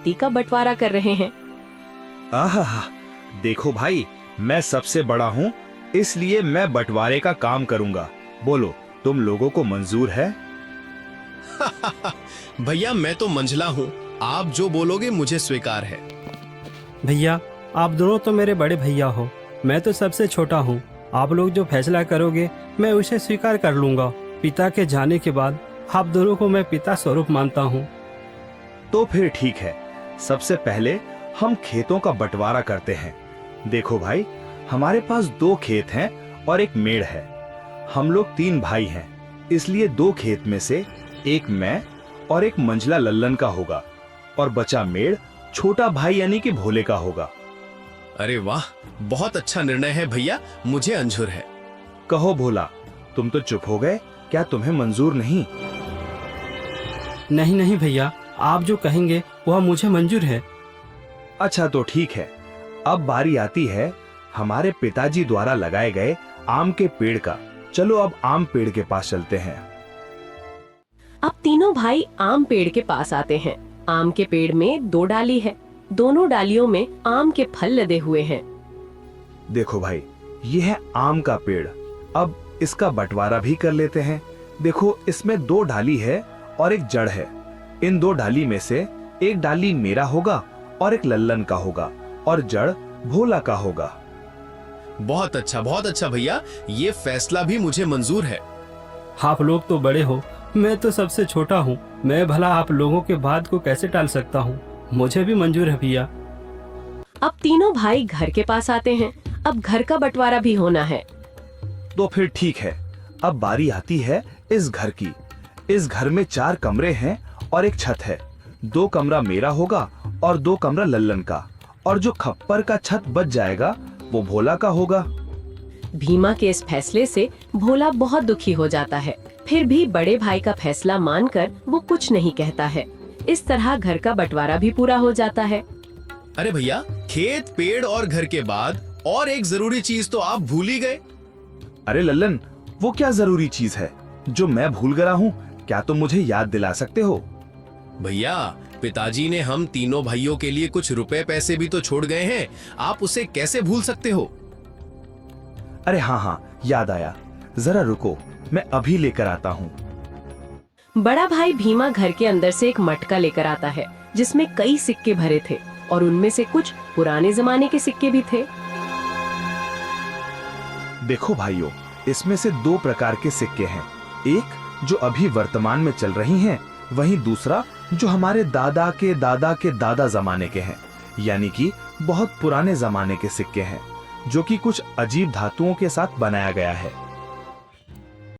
खेती का बंटवारा कर रहे हैं। आहा, देखो भाई, मैं सबसे बड़ा हूँ, इसलिए मैं बंटवारे का काम करूँगा। बोलो, तुम लोगों को मंजूर है? भैया मैं तो मंझला हूँ, आप जो बोलोगे मुझे स्वीकार है। भैया आप दोनों तो मेरे बड़े भैया हो, मैं तो सबसे छोटा हूँ। आप लोग जो फैसला करोगे मैं उसे स्वीकार कर लूंगा। पिता के जाने के बाद आप दोनों को मैं पिता स्वरूप मानता हूँ। तो फिर ठीक है, सबसे पहले हम खेतों का बंटवारा करते हैं। देखो भाई, हमारे पास 2 खेत हैं और एक मेड़ है। हम लोग 3 भाई हैं, इसलिए 2 खेत में से एक मैं और एक मंझला लल्लन का होगा और बचा मेड़ छोटा भाई यानी कि भोले का होगा। अरे वाह, बहुत अच्छा निर्णय है भैया, मुझे मंजूर है। कहो भोला, तुम तो चुप हो गए, क्या तुम्हें मंजूर नहीं? नहीं नहीं भैया, आप जो कहेंगे वह मुझे मंजूर है। अच्छा तो ठीक है, अब बारी आती है हमारे पिताजी द्वारा लगाए गए आम के पेड़ का। चलो अब आम पेड़ के पास चलते हैं। अब तीनों भाई आम पेड़ के पास आते हैं। आम के पेड़ में 2 डाली है, दोनों डालियों में आम के फल लदे हुए हैं। देखो भाई, ये है आम का पेड़। अब इसका बंटवारा भी कर लेते हैं। देखो, इसमें 2 डाली है और एक जड़ है। इन 2 डाली में से एक डाली मेरा होगा और एक लल्लन का होगा और जड़ भोला का होगा। बहुत अच्छा भैया, ये फैसला भी मुझे मंजूर है। आप लोग तो बड़े हो, मैं तो सबसे छोटा हूँ। मैं भला आप लोगों के बात को कैसे टाल सकता हूँ? मुझे भी मंजूर है भैया। अब तीनों भाई घर के पास आते हैं। अब घर का बंटवारा भी होना है। तो फिर ठीक है, अब बारी आती है इस घर की। इस घर में 4 कमरे हैं और एक छत है। 2 कमरा मेरा होगा और 2 कमरा लल्लन का, और जो खप्पर का छत बच जाएगा वो भोला का होगा। भीमा के इस फैसले से भोला बहुत दुखी हो जाता है। फिर भी बड़े भाई का फैसला मानकर वो कुछ नहीं कहता है। इस तरह घर का बंटवारा भी पूरा हो जाता है। अरे भैया, खेत, पेड़ और घर के बाद और एक जरूरी चीज तो आप भूल ही गए। अरे लल्लन, वो क्या जरूरी चीज है जो मैं भूल गया हूँ? क्या तुम मुझे याद दिला सकते हो? भैया, पिताजी ने हम तीनों भाइयों के लिए कुछ रुपए पैसे भी तो छोड़ गए हैं, आप उसे कैसे भूल सकते हो? अरे हाँ, याद आया, जरा रुको, मैं अभी लेकर आता हूँ। बड़ा भाई भीमा घर के अंदर से एक मटका लेकर आता है जिसमें कई सिक्के भरे थे और उनमें से कुछ पुराने जमाने के सिक्के भी थे। देखो भाइयों, इसमें से 2 प्रकार के सिक्के हैं। एक जो अभी वर्तमान में चल रही हैं, वहीं दूसरा जो हमारे दादा के दादा के दादा जमाने के हैं, यानी कि बहुत पुराने जमाने के सिक्के हैं, जो कि कुछ अजीब धातुओं के साथ बनाया गया है।